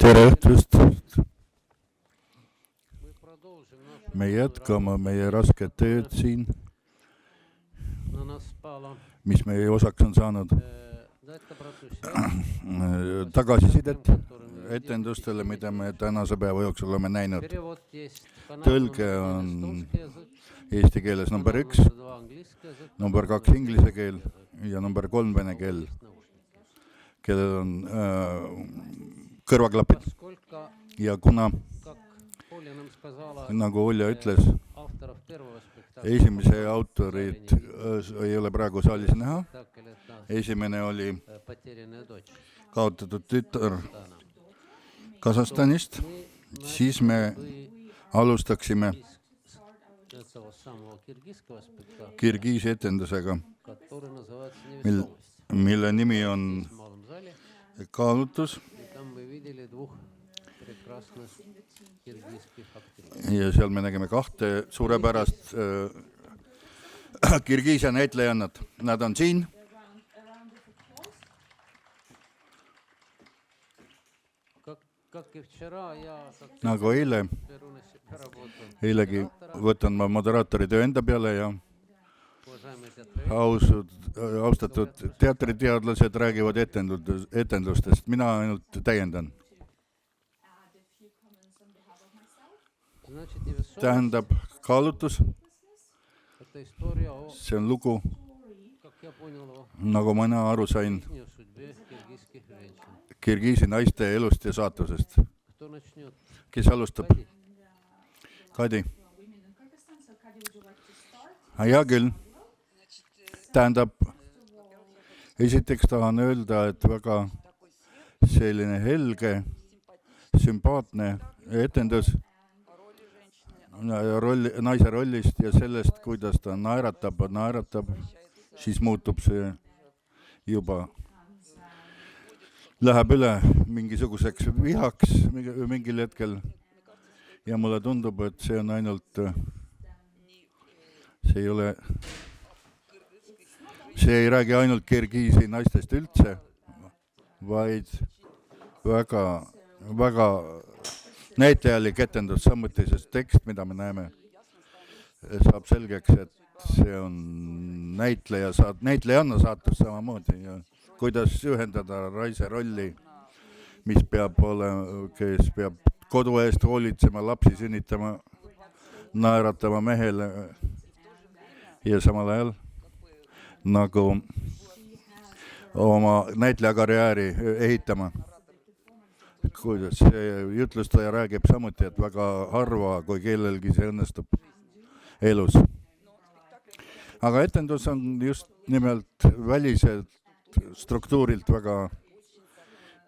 Tere õhtust! Me jätkame meie rasket tööd siin, mis meie osaks on saanud. Tagasisidet etendustele, mida me tänase päeva jooksul oleme näinud. Tõlge on eesti keeles number 1, number 2 inglise keel ja number 3 vene keel, kellel on kõrvaklapid. Ja kuna, nagu Olja ütles, esimese autorid ei ole praegu saalis näha. Esimene oli kaotatud tütar Kasahstanist. Siis me alustaksime Kirgiisi etendusega, mille nimi on Kaalutus. Ja seal me nägime 2 suurepärast Kirgiisia näitlejannat. Nad on siin. Nagu eilegi võtan ma moderaatori töö enda peale ja austatud teatriteadlased räägivad etendustest. Mina ainult täiendan. Tähendab, Kaalutus. See on lugu, nagu mina aru sain, Kirgiisi naiste elust ja saatusest. Kes alustab? Kadi. Hea küll. Tähendab, esiteks tahan öelda, et väga selline helge, sümpaatne etendus naise rollist ja sellest, kuidas ta naeratab, siis muutub see juba, läheb üle mingisuguseks vihaks mingil hetkel ja mulle tundub, et see on ainult, see ei räägi ainult Kirgiisi naistest üldse, vaid väga näitlejalik etendus samuti, sest tekst, mida me näeme, saab selgeks, et see on näitlejanna saatus samamoodi ja kuidas ühendada naise rolli, mis kes peab kodu eest hoolitsema, lapsi sünnitama, naeratama mehele ja samal ajal nagu oma näitlejakarjääri ehitama. Kuidas see jutlustaja räägib samuti, et väga harva, kui kellelgi see õnnestub elus. Aga etendus on just nimelt väliselt struktuurilt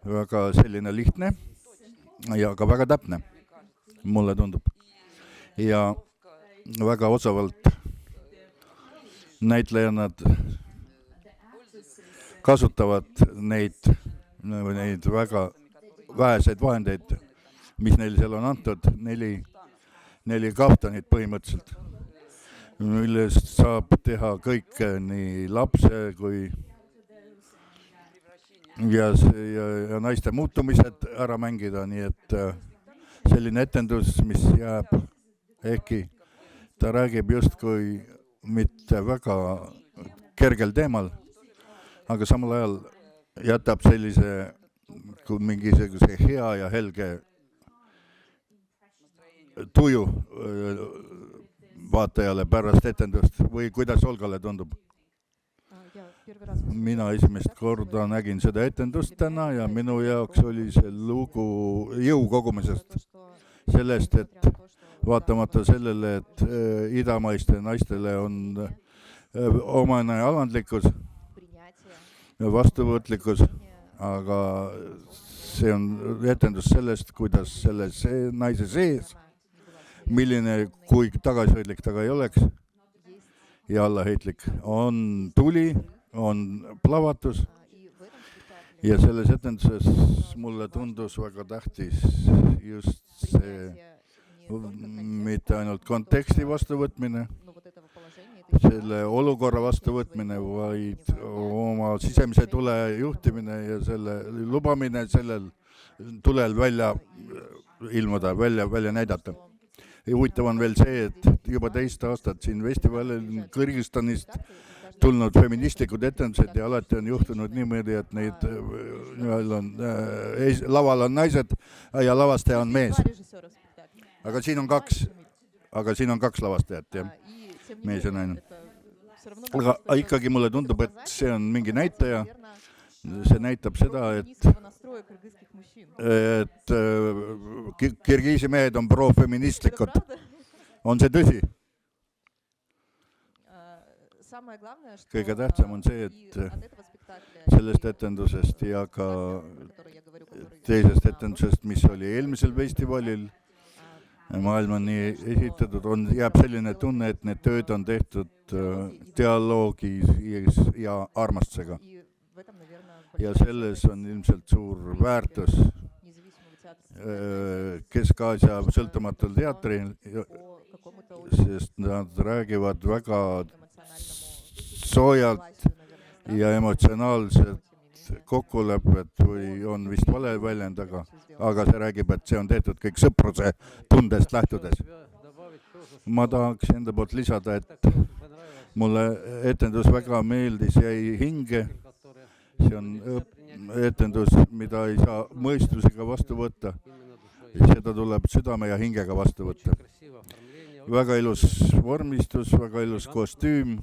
väga selline lihtne ja ka väga täpne, mulle tundub. Ja väga osavalt näitlejannad kasutavad neid väga väheseid vahendeid, mis neil seal on antud, 4 kaftanit põhimõtteliselt, millest saab teha kõike, nii lapse kui ja naiste muutumised ära mängida, nii et selline etendus, mis jääb, ehkki ta räägib justkui mitte väga kergel teemal, aga samal ajal jätab sellise mingisuguse hea ja helge tuju vaatajale pärast etendust või kuidas Olgale tundub? Mina esimest korda nägin seda etendust täna ja minu jaoks oli see lugu jõu kogumisest. Sellest, et vaatamata sellele, et idamaiste naistele on omane alandlikkus ja vastuvõtlikkus, aga see on etendus sellest, kuidas selle naise sees, milline, kui tagasihoidlik ta ka ei oleks ja allaheitlik, on tuli, on plavatus ja selles etenduses mulle tundus väga tähtis just see mitte ainult konteksti vastuvõtmine, selle olukorra vastuvõtmine, vaid oma sisemise tule juhtimine ja selle lubamine sellel tulel välja ilmuda, välja näidata. Ja huvitav on veel see, et juba teist aastat siin festivalil Kõrgõzstanist tulnud feministlikud etendused ja alati on juhtunud niimoodi, et neid laval on naised ja lavastaja on mees. Aga siin on kaks lavastajat, jah, mees ja naine. Aga ikkagi mulle tundub, et see on mingi näitaja. See näitab seda, et Kirgiisi mehed on profeministlikud. On see tõsi? Kõige tähtsam on see, et sellest etendusest ja ka teisest etendusest, mis oli eelmisel festivalil, maailm on nii esitatud, jääb selline tunne, et need tööd on tehtud dialoogis ja armastusega. Ja selles on ilmselt suur väärtus Kesk-Aasia sõltumatul teatril, sest nad räägivad väga soojalt ja emotsionaalselt kokkulepet või on vist vale väljend, aga see räägib, et see on tehtud kõik sõpruse tundest lähtudes. Ma tahaks enda poolt lisada, et mulle etendus väga meeldis, jäi hinge. See on etendus, mida ei saa mõistusega vastu võtta. Seda tuleb südame ja hingega vastu võtta. Väga ilus vormistus, väga ilus kostüüm,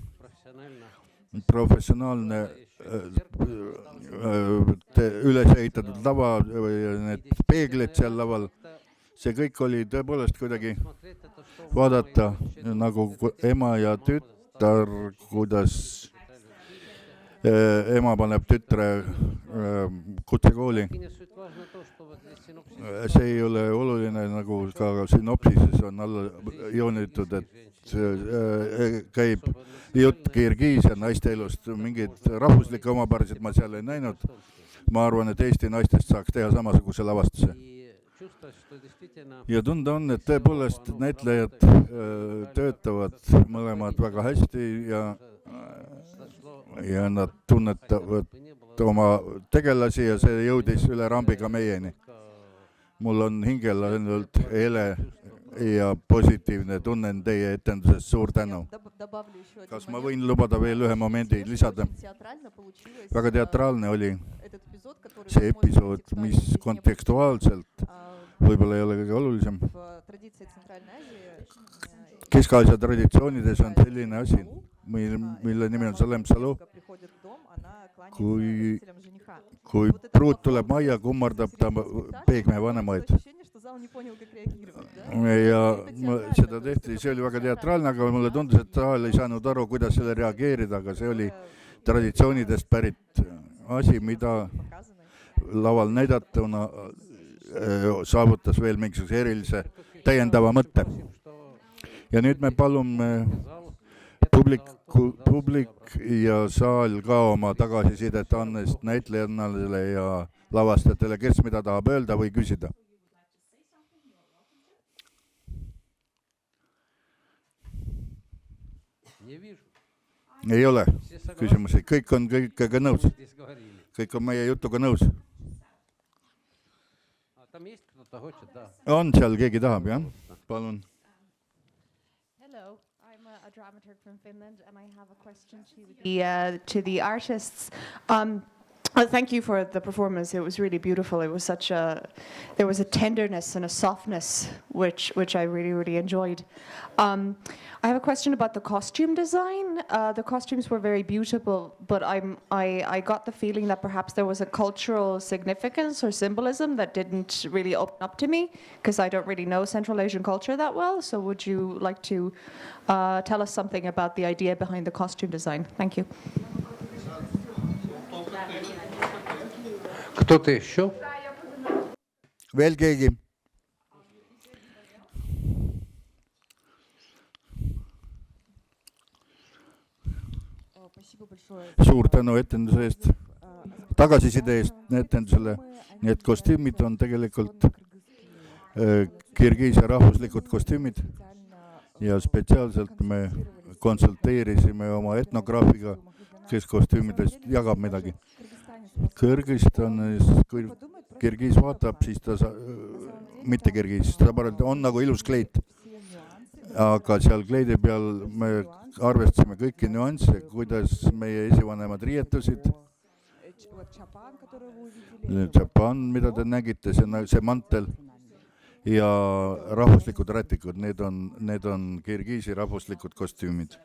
professionaalne üles ehitatud lava, need peeglid seal laval. See kõik oli tõepoolest kuidagi vaadata nagu ema ja tütar, kuidas ema paneb tütre kutsekooli. See ei ole oluline, nagu ka synopsises on alla joonitud, et käib jutt Kirgiisia naiste elust. Mingid rahvuslikke omapärasid ma seal ei näinud. Ma arvan, et Eesti naistest saaks teha samasuguse lavastuse. Ja tunda on, et tõepoolest näitlejad töötavad mõlemad väga hästi ja nad tunnetavad oma tegelasi ja see jõudis üle rambiga meieni. Mul on hingel ainult ele ja positiivne tunnen teie etendusest. Suur tänu. Kas ma võin lubada veel ühe momendi lisada? Väga teatraalne oli see episood, mis kontekstuaalselt võib-olla ei ole kõige olulisem. Kesk-Aasia traditsioonides on selline asi, mille nimi on Salem Salu. Kui pruut tuleb majja, kummardab ta peegme vanemaid. Ja seda tehti, see oli väga teatraalne, aga mulle tundus, et saal ei saanud aru, kuidas selle reageerida, aga see oli traditsioonidest pärit asi, mida laval näidatuna saavutas veel mingisuguse erilise täiendava mõtte. Ja nüüd me palume publik ja saal ka oma tagasisidet annest näitlejannale ja lavastajatele, kes mida tahab öelda või küsida. Ei ole küsimusi, kõik on kõigega nõus. Kõik on meie jutuga nõus. On seal keegi tahab, jah? Palun. Hello, I'm a dramaturg from Finland and I have a question to the artists. Thank you for the performance. It was really beautiful. It was there was a tenderness and a softness which I really enjoyed. I have a question about the costume design. The costumes were very beautiful, but I got the feeling that perhaps there was a cultural significance or symbolism that didn't really open up to me, because I don't really know Central Asian culture that well. So would you like to tell us something about the idea behind the costume design? Thank you. Кто-то еще? Veel keegi? Suur tänu etenduse eest, tagasiside eest etendusele. Need kostüümid on tegelikult Kirgiisia rahvuslikud kostüümid ja spetsiaalselt me konsulteerisime oma etnograafiga, kes kostüümidest jagab midagi. Kõrgõzstanis, kui Kirgiis vaatab, siis ta mitte Kirgiis, ta on nagu ilus kleit. Aga seal kleidi peal me arvestasime kõiki nüansse, kuidas meie esivanemad riietusid. Japan, mida te nägite, see mantel ja rahvuslikud rätikud, need on Kirgiisi rahvuslikud kostüümid.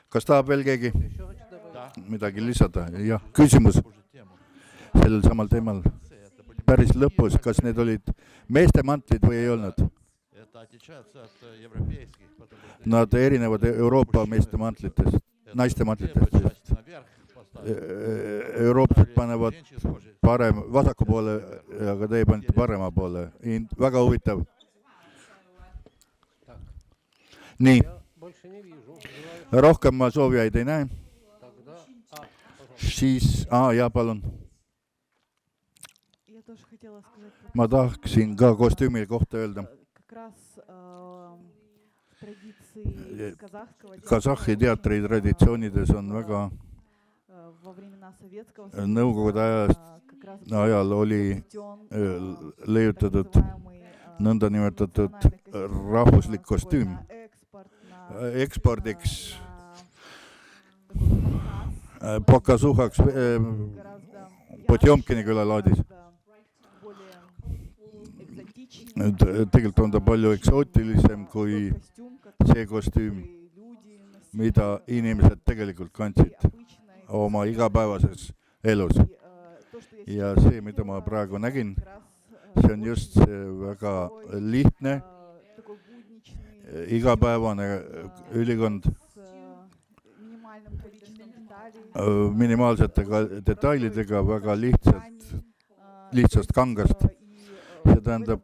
Kas tahab veel keegi midagi lisada? Jah, küsimus sellel samal teemal. Päris lõpus, kas need olid meeste mantlid või ei olnud? Nad erinevad Euroopa meeste mantlitest, naiste mantlitest. Eurooplased panevad vasaku poole, aga teie panite parema poole. Väga huvitav. Nii. Rohkem ma soovijaid ei näe. Siis, jaa, palun. Ma tahaksin ka kostüümi kohta öelda. Kasahhi teatri traditsioonides on väga nõukogude ajal oli leiutatud nõndanimetatud rahvuslik kostüüm ekspordiks pokazuhaks Potjomkini külalaadis. Tegelikult on ta palju eksootilisem kui see kostüüm, mida inimesed tegelikult kandsid oma igapäevases elus. Ja see, mida ma praegu nägin, see on just see väga lihtne, igapäevane ülikond minimaalsete detailidega, väga lihtsast kangast. See tähendab,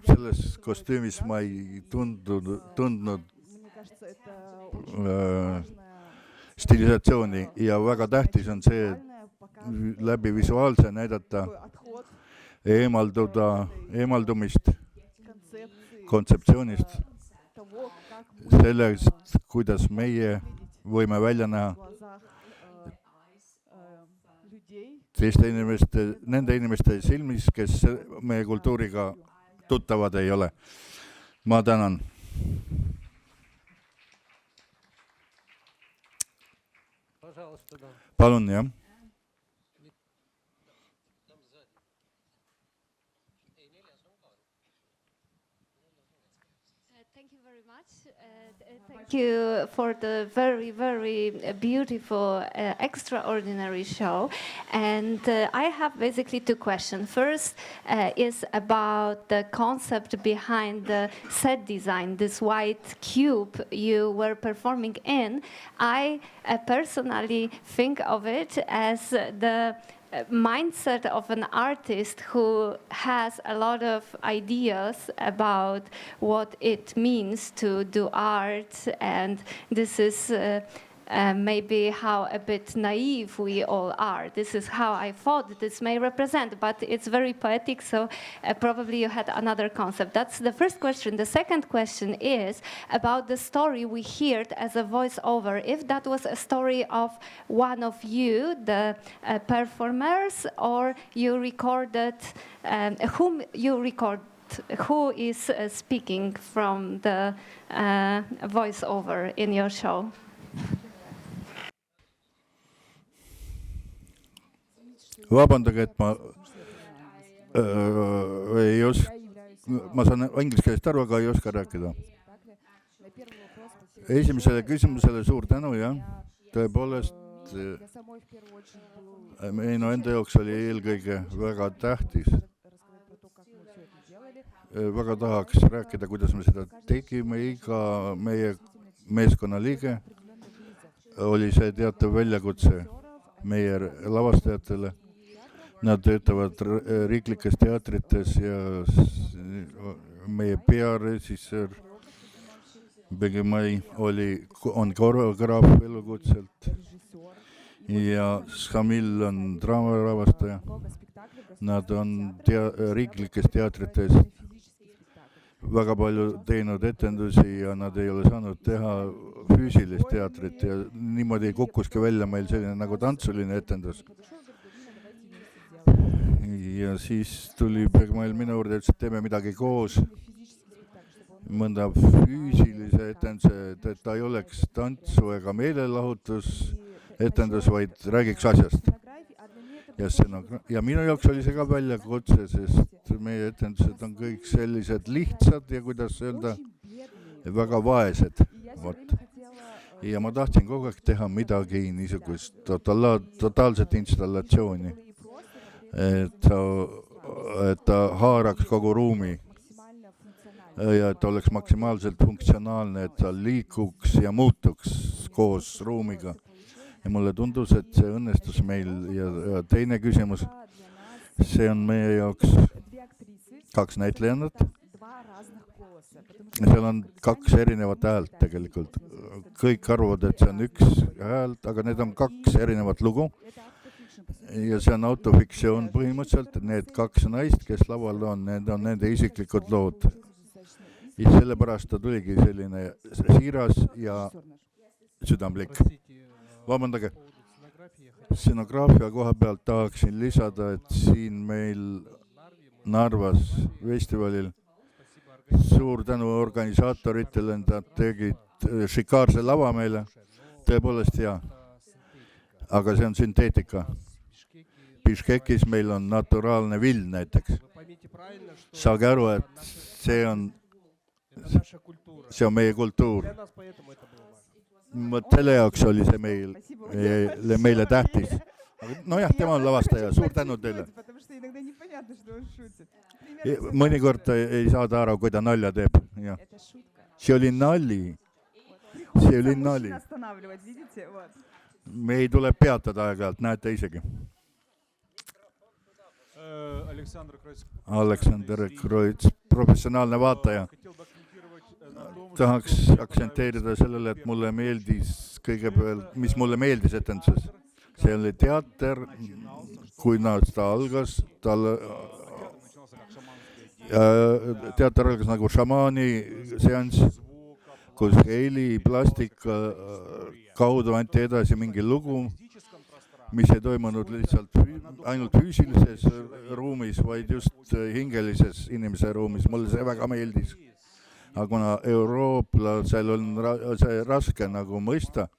selles kostüümis ma ei tundnud stilisatsiooni ja väga tähtis on see läbi visuaalse näidata eemaldumist kontseptsioonist, sellest, kuidas meie võime välja näha nende inimeste silmis, kes meie kultuuriga tuttavad ei ole. Ma tänan. Palun, jah. Thank you for the very, very beautiful, extraordinary show. And I have basically two questions. First is about the concept behind the set design, this white cube you were performing in. I personally think of it as the mindset of an artist who has a lot of ideas about what it means to do art, and this is maybe how a bit naive we all are. This is how I thought this may represent, but it's very poetic, so probably you had another concept. That's the first question. The second question is about the story we heard as a voiceover. If that was a story of one of you, the performers, or you recorded, whom you record, who is speaking from the voiceover in your show? Vabandage, et ma saan inglise keelest aru, aga ei oska rääkida. Esimesele küsimusele suur tänu, jah. Tõepoolest, minu enda jaoks oli eelkõige väga tähtis. Väga tahaks rääkida, kuidas me seda tegime. Iga meie meeskonna liige oli see teatav väljakutse meie lavastajatele. Nad töötavad riiklikes teatrites ja meie pearežissöör Begimai on koreograaf elukutselt ja Shamil on draamaravastaja. Nad on riiklikes teatrites väga palju teinud etendusi ja nad ei ole saanud teha füüsilist teatrit ja niimoodi kukkuski välja meil selline nagu tantsuline etendus. ja siis tuli Bergmail minu juurde, ütles, et teeme midagi koos, mõnda füüsilise etenduse, et ta ei oleks tantsu ega meelelahutus etendus, vaid räägiks asjast. Ja minu jaoks oli see ka väljakutse, sest meie etendused on kõik sellised lihtsad ja kuidas öelda, väga vaesed. Ja ma tahtsin kogu aeg teha midagi niisugust totaalset installatsiooni, et ta haaraks kogu ruumi ja et ta oleks maksimaalselt funktsionaalne, et ta liikuks ja muutuks koos ruumiga. Ja mulle tundus, et see õnnestus meil ja teine küsimus, see on meie jaoks 2 näitlejannat. Seal on 2 erinevat häält tegelikult. Kõik arvavad, et see on 1 häält, aga need on 2 erinevat lugu. Ja see on autofiktsioon põhimõtteliselt, et need 2 naist, kes laval on, need on nende isiklikud lood. Ja sellepärast ta tuligi selline siiras ja südamlik. Vabandage, scenograafia koha pealt tahaksin lisada, et siin meil Narvas festivalil suur tänu organisaatoritele, nad tegid šikaarse lava meile, tõepoolest hea, aga see on sünteetika. Biškekis meil on naturaalne vill näiteks. Saage aru, et see on meie kultuur. Selle jaoks oli see meile tähtis. Nojah, tema on lavastaja, suur tänu teile. Mõnikord ei saada aru, kui ta nalja teeb. See oli nali. Me ei tule peatada aeg-ajalt, näete isegi. Aleksander Kroits, professionaalne vaataja. Tahaks aktsenteerida sellele, et mulle meeldis kõigepealt, mis mulle meeldis etenduses. See oli teater, kui ta algas, teater algas nagu šamaani seanss, kus heli, plastika kaudu anti edasi mingi lugu, mis ei toimunud lihtsalt ainult füüsilises ruumis, vaid just hingelises inimese ruumis. Mulle see väga meeldis. Aga kuna eurooplasel on see raske nagu mõista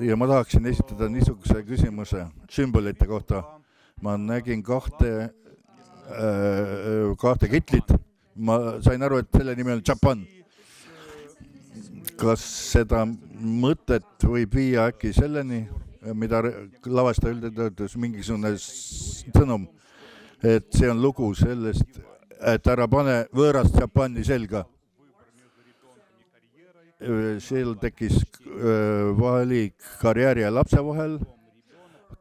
ja ma tahaksin esitada niisuguse küsimuse sümbolite kohta. Ma nägin 2 kitlit. Ma sain aru, et selle nimi on Japan. Kas seda mõtet võib viia äkki selleni, mida lavastaja üldiselt mingisugune sõnum, et see on lugu sellest, et ära pane võõrast Japani selga. Seal tekkis valik karjääri ja lapse vahel,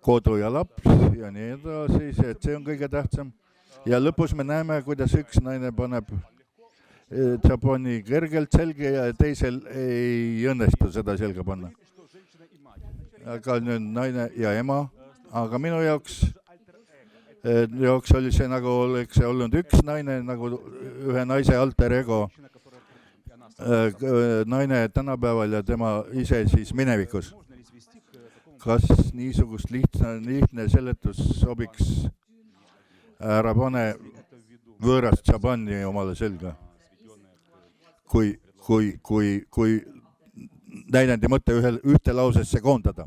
kodu ja laps ja nii edasi, et see on kõige tähtsam. Ja lõpus me näeme, kuidas üks naine paneb Japani kergelt selge ja teisel ei õnnestu seda selga panna. Aga nüüd naine ja ema, aga minu jaoks oli see nagu oleks olnud üks naine, nagu ühe naise alter ego, naine tänapäeval ja tema ise siis minevikus. Kas niisugust lihtne seletus sobiks, ära pane võõrast Japani omale selga, kui näidendi mõtte ühte lausesse koondada?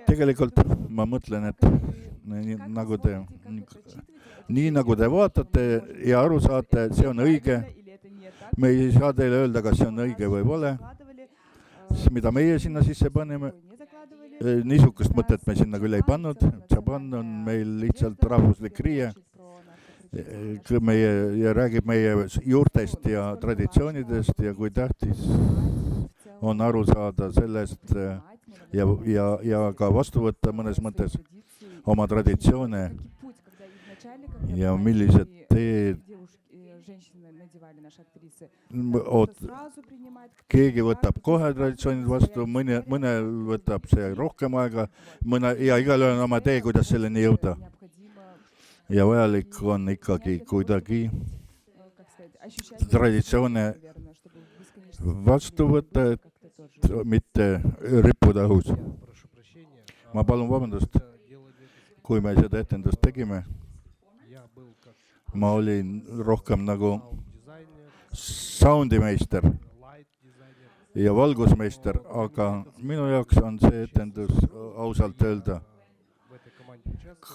Tegelikult ma mõtlen, et nii nagu te vaatate ja aru saate, see on õige. Me ei saa teile öelda, kas see on õige või pole. Mida meie sinna sisse paneme, niisugust mõtet me sinna küll ei pannud. Japan on meil lihtsalt rahvuslik riie ja räägib meie juurtest ja traditsioonidest ja kui tähtis on aru saada sellest ja ka vastu võtta mõnes mõttes oma traditsioone ja millised teed keegi võtab kohe traditsioonid vastu, mõnel võtab see rohkem aega, ja igalühel on oma tee, kuidas selleni jõuda. Ja vajalik on ikkagi kuidagi traditsioone vastu võtta, et mitte rippuda õhus. Ma palun vabandust. kui me seda etendust tegime, ma olin rohkem nagu soundimeister ja valgusmeister, aga minu jaoks on see etendus ausalt öelda,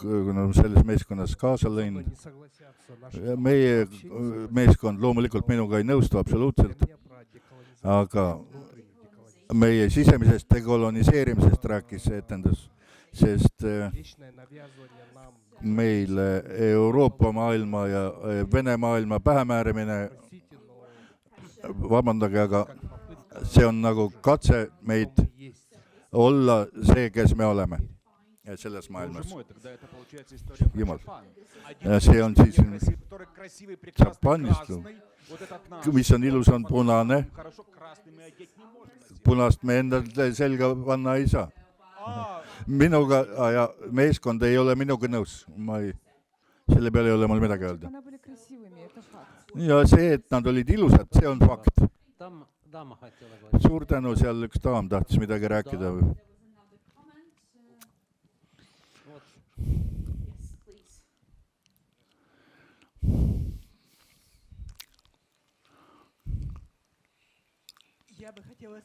kuna selles meeskonnas kaasa lõin. Meie meeskond loomulikult minuga ei nõustu absoluutselt, aga meie sisemisest dekoloniseerimisest rääkis see etendus, sest meile Euroopa maailma ja Vene maailma pähemäärimine, vabandage, aga see on nagu katse meid olla see, kes me oleme selles maailmas. Jumal. See on siis šampanist, mis on ilus, on punane. Punast me endale selga panna ei saa. Minuga ja meeskond ei ole minuga nõus. Selle peale ei ole mul midagi öelda. Ja see, et nad olid ilusad, see on fakt. Suur tänu, seal üks daam tahtis midagi rääkida.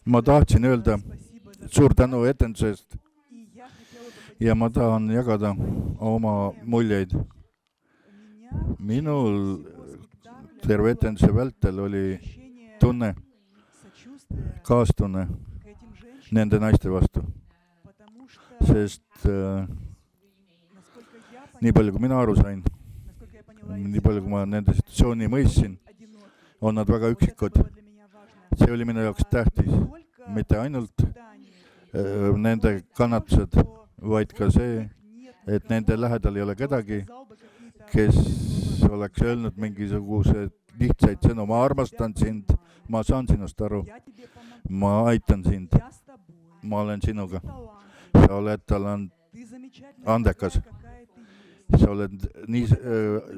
Ma tahtsin öelda suur tänu etendusest ja ma tahan jagada oma muljeid. Minul terve etenduse vältel oli tunne, kaastunne nende naiste vastu. Sest nii palju, kui mina aru sain, nii palju, kui ma nende situatsiooni mõistsin, on nad väga üksikud. See oli minu jaoks tähtis, mitte ainult nende kannatused, vaid ka see, et nende lähedal ei ole kedagi, kes oleks öelnud mingisugused lihtsaid sõnu. Ma armastan sind, ma saan sinust aru, ma aitan sind, ma olen sinuga. Sa oled talant andekas, sa oled nii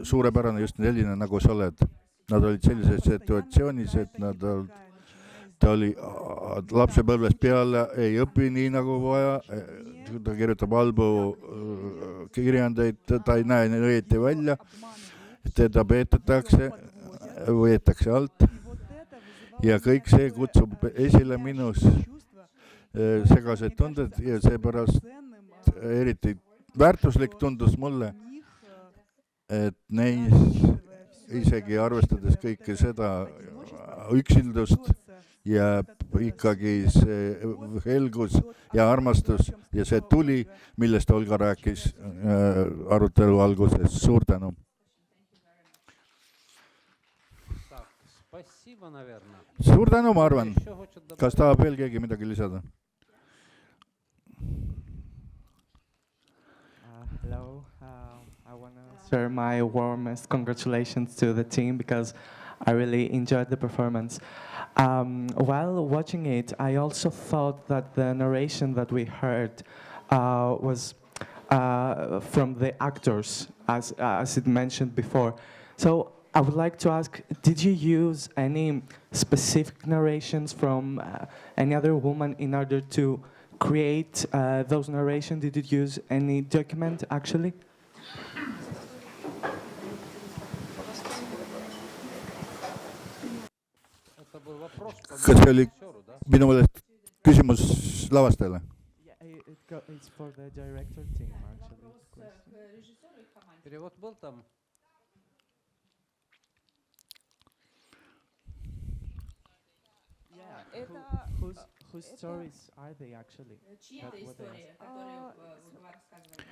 suurepärane just selline, nagu sa oled. Nad olid sellises situatsioonis, et ta oli lapsepõlvest peale, ei õpi nii nagu vaja, ta kirjutab halbu kirjandeid, ta ei näe õieti välja, teda peetatakse, võetakse alt ja kõik see kutsub esile minus segased tunded ja seepärast eriti väärtuslik tundus mulle, et neis isegi arvestades kõike seda üksildust jääb ikkagi see helgus ja armastus ja see tuli, millest Olga rääkis arutelu alguses. Suur tänu. Suur tänu, ma arvan. Kas tahab veel keegi midagi lisada? Hello. I want to share my warmest congratulations to the team because I really enjoyed the performance. While watching it, I also thought that the narration that we heard was from the actors, as it mentioned before. So I would like to ask, did you use any specific narrations from any other woman in order to create those narrations? Did you use any document, actually? Kas see oli minu meelest küsimus lavastajale? It's for the director team, actually. Перевод был там? Whose stories are they, actually? Чьи-то истории, которые была рассказана.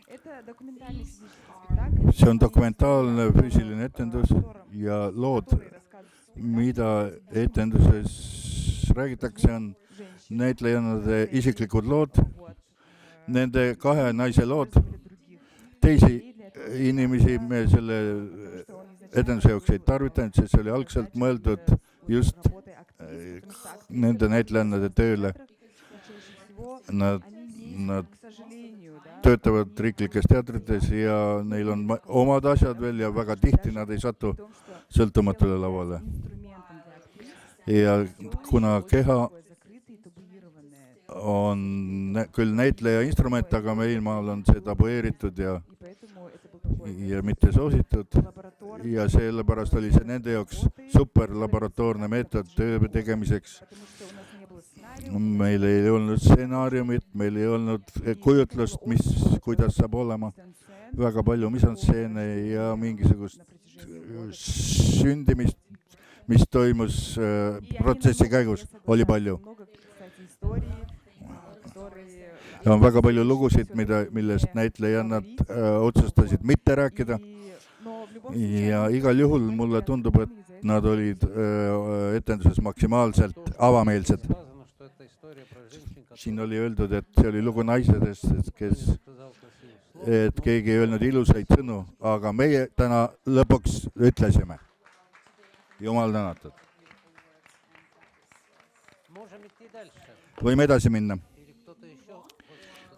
Это документальный спектакль. See on dokumentaalne füüsiline etendus ja lood, mida etenduses räägitakse, on näitlejate isiklikud lood, nende kahe naise lood. Teisi inimesi me selle etenduse jaoks ei tarvitanud, sest see oli algselt mõeldud just nende näitlejate tööle. Nad töötavad riiklikes teatrites ja neil on omad asjad veel ja väga tihti nad ei satu sõltumatule lavale. Ja kuna keha on küll näitleja instrument, aga meimaal on see tabueeritud ja mitte soositud ja sellepärast oli see nende jaoks super laboratoorne meetod töö tegemiseks. Meil ei olnud stsenaariumit, meil ei olnud kujutlust, kuidas saab olema. Väga palju misanstseene ja mingisugust sündimist, mis toimus protsessi käigus, oli palju. Ja on väga palju lugusid, millest näitlejannad otsustasid mitte rääkida. Ja igal juhul mulle tundub, et nad olid etenduses maksimaalselt avameelsed. Siin oli öeldud, et see oli lugu naisedest, et keegi ei öelnud ilusaid sõnu, aga meie täna lõpuks ütlesime. Jumal tänatud. Võime edasi minna.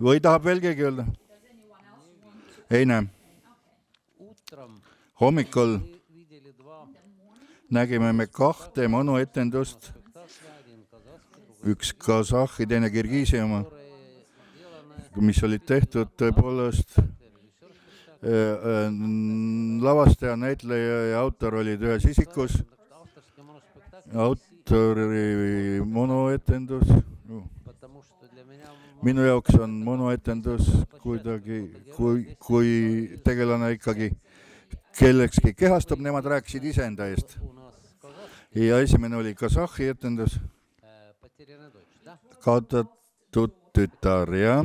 Või tahab veel keegi öelda? Ei näe. Hommikul nägime me 2 monoetendust. Üks Kasahhi, teine Kirgiisi oma, mis olid tehtud tõepoolest. Lavastaja, näitleja ja autor olid ühes isikus. Autori monoetendus. Minu jaoks on monoetendus kuidagi, kui tegelane ikkagi kellekski kehastub, nemad rääkisid iseenda eest. Ja esimene oli Kasahhi etendus. Kaotatud tütar, jah.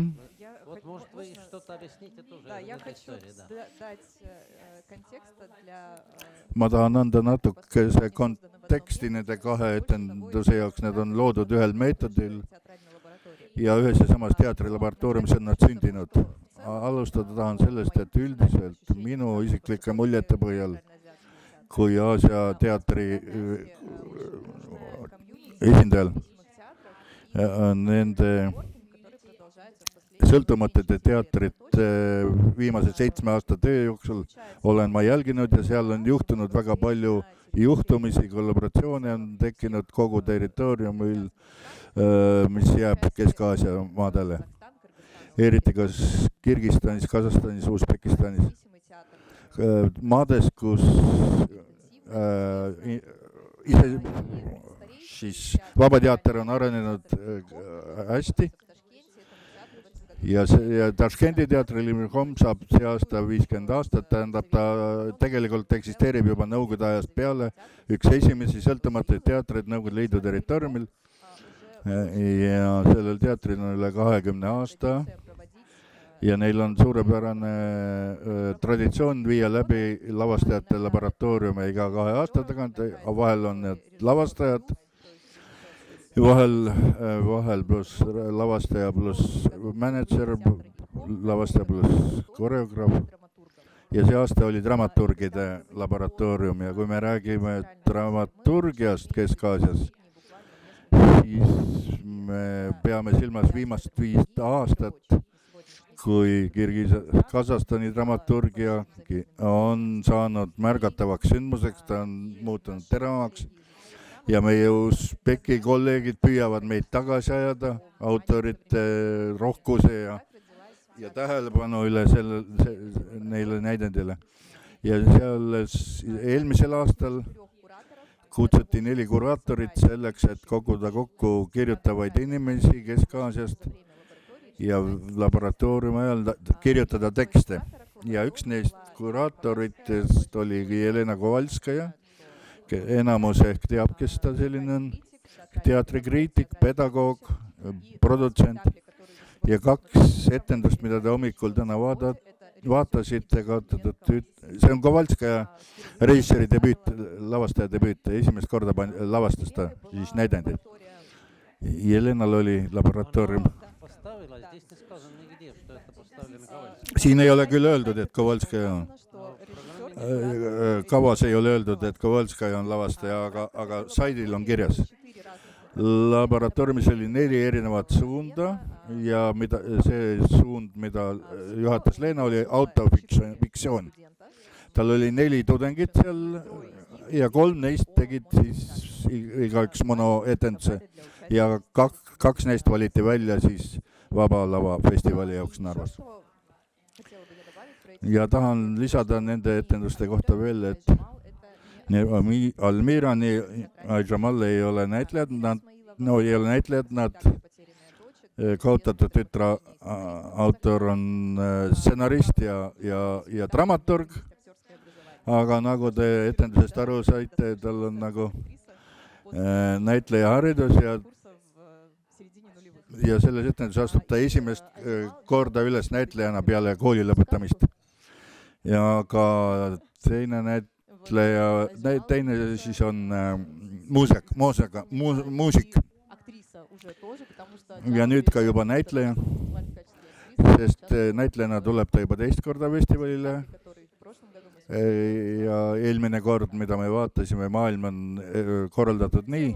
Ma tahan anda natuke see konteksti nende 2 etenduse jaoks, need on loodud ühel meetodil ja ühes ja samas teatrilaboratooriumis on nad sündinud. Alustada tahan sellest, et üldiselt minu isiklike muljete põhjal, kui Aasia teatri esindajal nende sõltumatute teatrit viimase 7 aasta töö jooksul olen ma jälginud ja seal on juhtunud väga palju juhtumisi, kollaboratsioone on tekkinud kogu territooriumil, mis jääb Kesk-Aasia maadele. Eriti kas Kirgistanis, Kasahstanis, Usbekistanis. Maades, kus vabateater on arenenud hästi ja Taškendi teatril saab see aasta 50 aastat, tähendab ta tegelikult eksisteerib juba Nõukogude ajast peale, üks esimesi sõltumatuid teatreid Nõukogude Liidu territooriumil ja sellel teatril on üle 20 aasta ja neil on suurepärane traditsioon viia läbi lavastajate laboratooriume iga 2 aasta tagant, vahel on need lavastajad, vahel pluss lavastaja pluss mänedžer, lavastaja pluss koreograaf ja see aasta oli dramaturgide laboratoorium ja kui me räägime dramaturgiast Kesk-Aasias, siis me peame silmas viimast 5 aastat, kui Kasahstani dramaturgia on saanud märgatavaks sündmuseks, ta on muutunud teravamaks ja meie Usbeki kolleegid püüavad meid tagasi ajada autorite rohkuse ja tähelepanu üle neile näidendile. Ja eelmisel aastal kutsuti 4 kuraatorit selleks, et koguda kokku kirjutavaid inimesi Kesk-Aasiast ja laboratooriumi ajal kirjutada tekste. Ja üks neist kuraatoritest oli Jelena Kovalskaja, enamus ehk teab, kes ta selline on, teatrikriitik, pedagoog, produtsent ja 2 etendust, mida te hommikul täna vaatasite, see on Kovalskaja režissööri debüüt, lavastaja debüüt, esimest korda lavastas ta siis näidendid. Jelenal oli laboratoorium. Siin ei ole küll öeldud, et Kovalskaja on. Kavas ei ole öeldud, et Kovalskaja on lavastaja, aga saidil on kirjas. Laboratooriumis oli 4 erinevat suunda ja see suund, mida juhatas Leena, oli autofiktsioon. Tal oli 4 tudengit seal ja 3 neist tegid siis igaüks monoetenduse ja kaks neist valiti välja siis Vaba Lava festivali jaoks Narvas. Ja tahan lisada nende etenduste kohta veel, et Almira nii Jamal ei ole näitlejad, nad kaotatud tütra autor on stsenarist ja dramaturg, aga nagu te etendusest aru saite, tal on nagu näitleja haridus ja selles etenduses astub ta esimest korda üles näitlejana peale kooli lõpetamist. Ja ka teine siis on muusik. Ja nüüd ka juba näitleja, sest näitlejana tuleb ta juba teist korda festivalile. Ja eelmine kord, mida me vaatasime, maailm on korraldatud nii,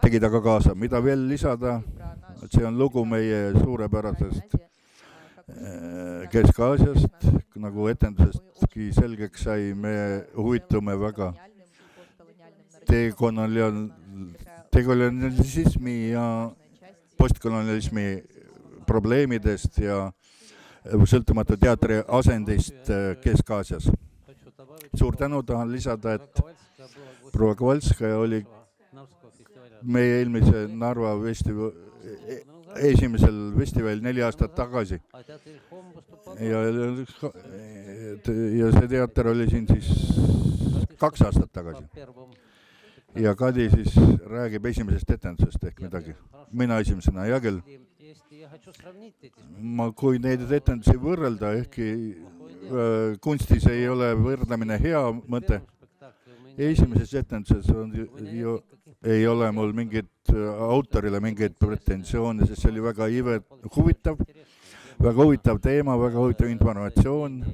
tegi ta ka kaasa. Mida veel lisada, see on lugu meie suurepärasest Kesk-Aasiast, nagu etendusestki selgeks sai, me huvitume väga dekolonialismi ja postkolonialismi probleemidest ja sõltumatu teatri asendist Kesk-Aasias. Suur tänu, tahan lisada, et proua Kovalskaja oli meie eelmise Narva esimesel festivalil 4 aastat tagasi. Ja see teater oli siin siis 2 aastat tagasi. Ja Kadi siis räägib esimesest etendusest ehk midagi. Mina esimesena, hea küll. Kui neid etendusi võrrelda, ehkki kunstis ei ole võrdlemine hea mõte, esimeses etenduses ei ole mul mingit autorile mingeid pretensioone, sest see oli väga huvitav teema, väga huvitav informatsioon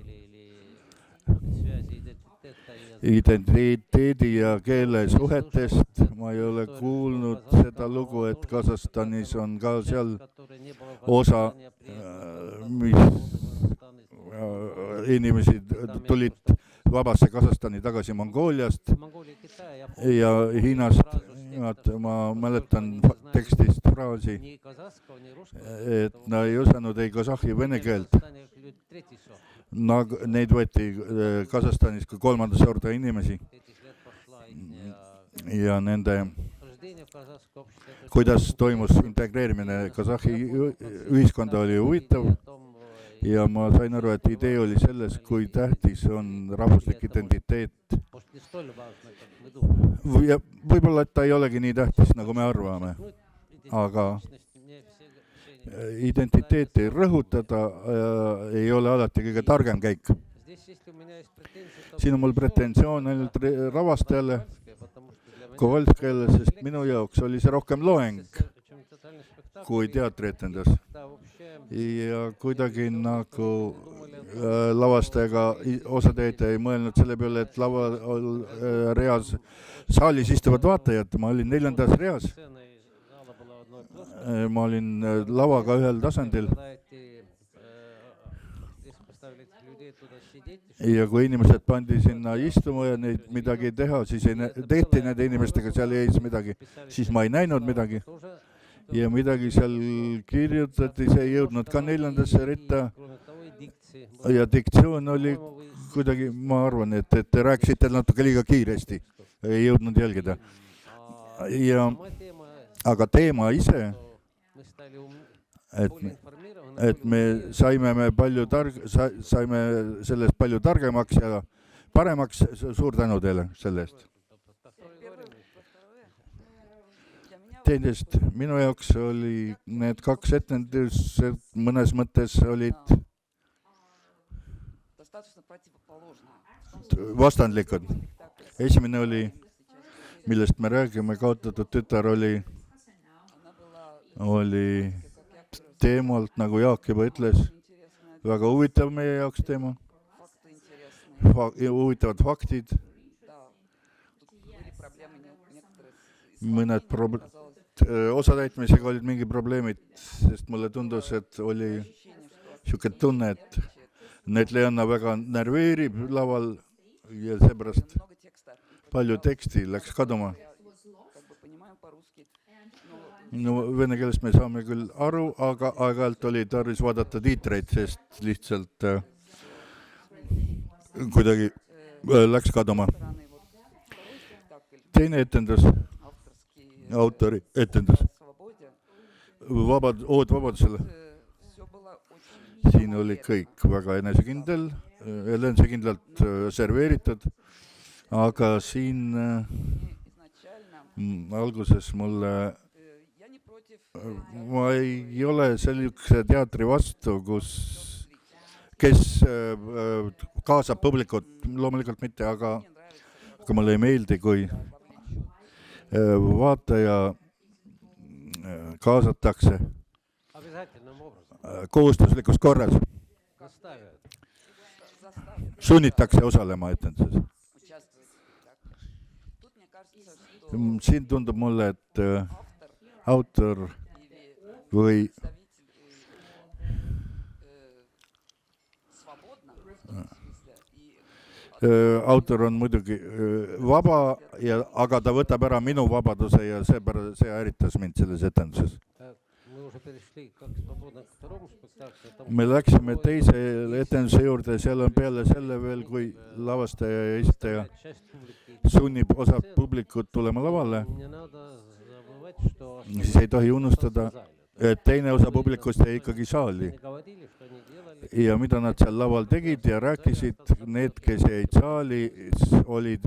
identiteedi ja keele suhetest. Ma ei ole kuulnud seda lugu, et Kasahstanis on ka seal osa, mis inimesi tulid vabasse Kasahstani tagasi Mongooliast ja Hiinast. Ma mäletan tekstist fraasi, et nad ei osanud ei kasahhi vene keelt. Neid võeti Kasahstanis kui 3. sorda inimesi ja nende, kuidas toimus integreerimine kasahhi ühiskonda, oli huvitav ja ma sain aru, et idee oli selles, kui tähtis on rahvuslik identiteet. Võib-olla, et ta ei olegi nii tähtis, nagu me arvame, aga identiteeti rõhutada ei ole alati kõige targem käik. Siin on mul pretensioon ainult ravastajale, Kovalskajale, sest minu jaoks oli see rohkem loeng kui teatrietendus. Ja kuidagi nagu lavastajaga osatäitja ei mõelnud selle peale, et reas saalis istuvad vaatajad. Ma olin 4. reas. Ma olin lavaga ühel tasandil. Ja kui inimesed pandi sinna istuma ja neid midagi teha, siis tehti nende inimestega seal ees midagi, siis ma ei näinud midagi. Ja midagi seal kirjutati, see ei jõudnud ka 4. ritta. Ja diktsioon oli kuidagi, ma arvan, et te rääkisite natuke liiga kiiresti, ei jõudnud jälgida. Aga teema ise, et me saime sellest palju targemaks ja paremaks. Suur tänu teile selle eest. Teisest, minu jaoks oli need 2 etendused mõnes mõttes olid vastandlikud. Esimene oli, millest me räägime, kaotatud tütar oli teemalt, nagu Jaak juba ütles, väga huvitav meie jaoks teema. Huvitavad faktid. Mõned osatäitmisega olid mingi probleemid, sest mulle tundus, et oli siuke tunne, et näitlejanna väga nerveerib laval ja seepärast palju teksti läks kaduma. no vene keelest me saame küll aru, aga aeg-ajalt oli tarvis vaadata tiitreid, sest lihtsalt kuidagi läks kaduma. Teine etendus, autori etendus, ood vabadusele. Siin oli kõik väga enesekindlalt serveeritud, aga siin alguses mulle ma ei ole sellise teatri vastu, kes kaasab publikut, loomulikult mitte, aga mulle ei meeldi, kui vaataja kaasatakse kohustuslikus korras, sunnitakse osalema etenduses. Siin tundub mulle, et autor või autor on muidugi vaba, aga ta võtab ära minu vabaduse ja see ärritas mind selles etenduses. Me läksime teise etenduse juurde, seal on peale selle veel, kui lavastaja ja esitaja sunnib osa publikut tulema lavale, siis ei tohi unustada, et teine osa publikust jäi ikkagi saali. Ja mida nad seal laval tegid ja rääkisid, need, kes jäid saali, olid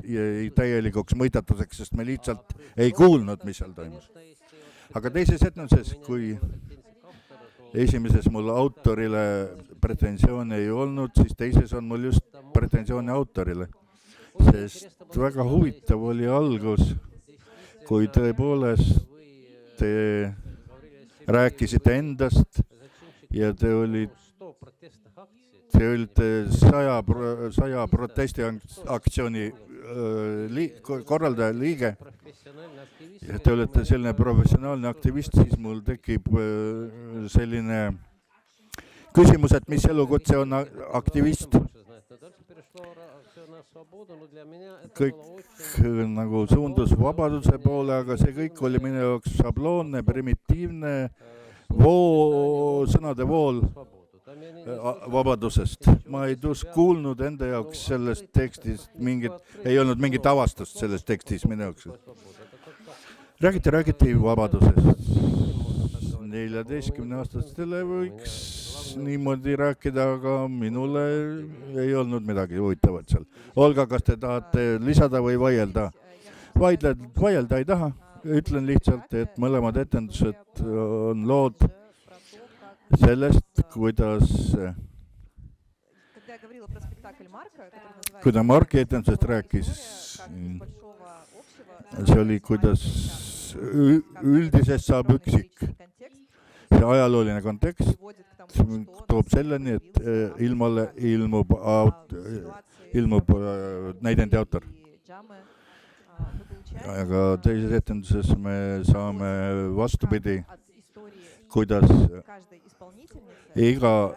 täielikuks mõistatuseks, sest me lihtsalt ei kuulnud, mis seal toimus. Aga teises etenduses, kui esimeses mul autorile pretensioone ei olnud, siis teises on mul just pretensioone autorile. Sest väga huvitav oli algus, kui tõepoolest te rääkisite endast ja te olite 100 protestiaktsiooni korraldaja liige ja te olete selline professionaalne aktivist, siis mul tekib selline küsimus, et mis elukutse on aktivist. Kõik nagu suundus vabaduse poole, aga see kõik oli minu jaoks šabloonne, primitiivne sõnade vool vabadusest. Ma ei kuulnud enda jaoks sellest tekstist ei olnud mingit avastust selles tekstis minu jaoks. Räägiti vabadusest. 14-aastastele võiks niimoodi rääkida, aga minule ei olnud midagi huvitavat seal. Olga, kas te tahate lisada või vaielda? Vaielda ei taha. Ütlen lihtsalt, et mõlemad etendused on lood sellest, kuidas kui ta Marki etendusest rääkis, see oli, kuidas üldisest saab üksik. See ajalooline kontekst toob selleni, et ilmale ilmub näidendi autor. Aga teises etenduses me saame vastupidi, kuidas iga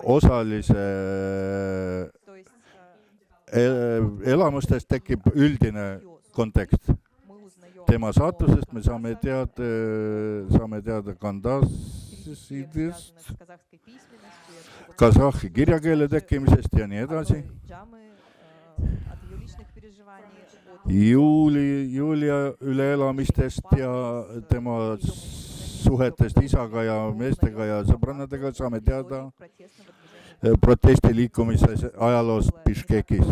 osalise elamustest tekib üldine kontekst. Tema saatusest me saame teada Kandasidest, kasahhi kirjakeele tekkimisest ja nii edasi. Julia üleelamistest ja tema suhetest isaga ja meestega ja sõbrannadega saame teada protestiliikumise ajaloost Biškekis.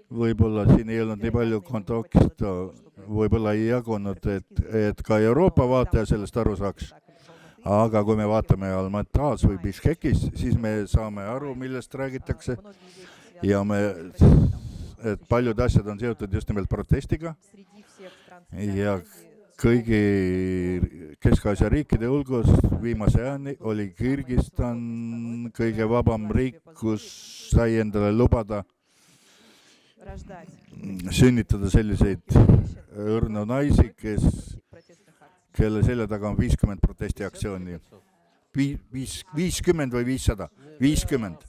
Võib-olla siin ei olnud nii palju kontakti, võib-olla ei jagunud, et ka Euroopa vaataja sellest aru saaks. Aga kui me vaatame Almatas või Biškekis, siis me saame aru, millest räägitakse ja et paljud asjad on seotud just nimelt protestiga ja kõigi Kesk-Aasia riikide hulgas viimase ajani oli Kirgistan kõige vabam riik, kus sai endale lubada sünnitada selliseid õrnu naisi, kelle selja taga on 50 protestiaktsiooni. 50 või 500? 50.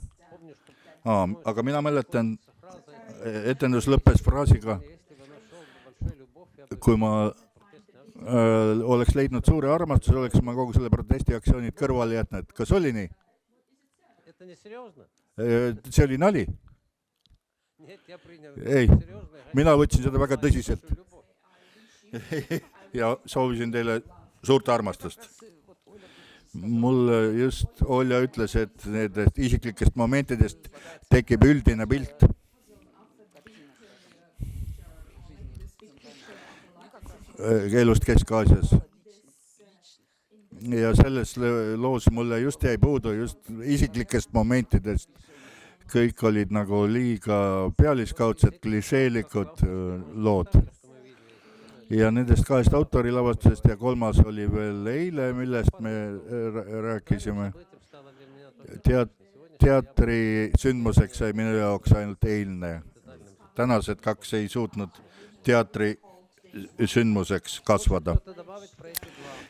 Aga mina mäletan, etendus lõppes fraasiga, kui ma oleks leidnud suure armastuse, oleks ma kogu selle protestiaktsioonid kõrvale jätnud. Kas oli nii? Это не серьезно? See oli nali. Нет, я принял. Ei, mina võtsin seda väga tõsiselt. Ja soovisin teile suurt armastust. Mulle just Olja ütles, et nendest isiklikest momentidest tekib üldine pilt. Elust Kesk-Aasias. Ja selles loos mulle just jäi puudu just isiklikest momentidest. Kõik olid nagu liiga pealiskaudsed, klišeelikud lood. Ja nendest 2 autorilavastusest ja 3 oli veel eile, millest me rääkisime. Teatri sündmuseks sai minu jaoks ainult eilne. Tänased 2 ei suutnud teatri sündmuseks kasvada.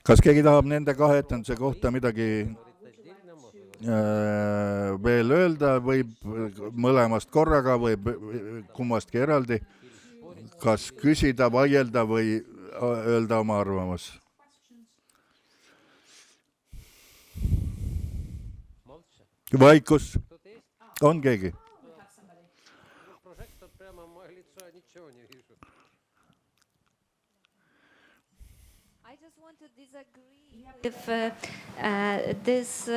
Kas keegi tahab nende 2 etenduse kohta midagi veel öelda, võib mõlemast korraga, võib kummastki eraldi? Kas küsida, vaielda või öelda oma arvamus? Vaikus? On keegi? Прожектор прямо в мое лицо, я ничего не вижу. I just want to disagree with this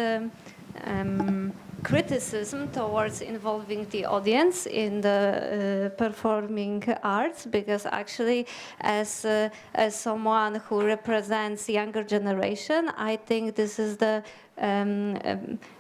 criticism towards involving the audience in the performing arts, because actually as someone who represents younger generation, I think this is the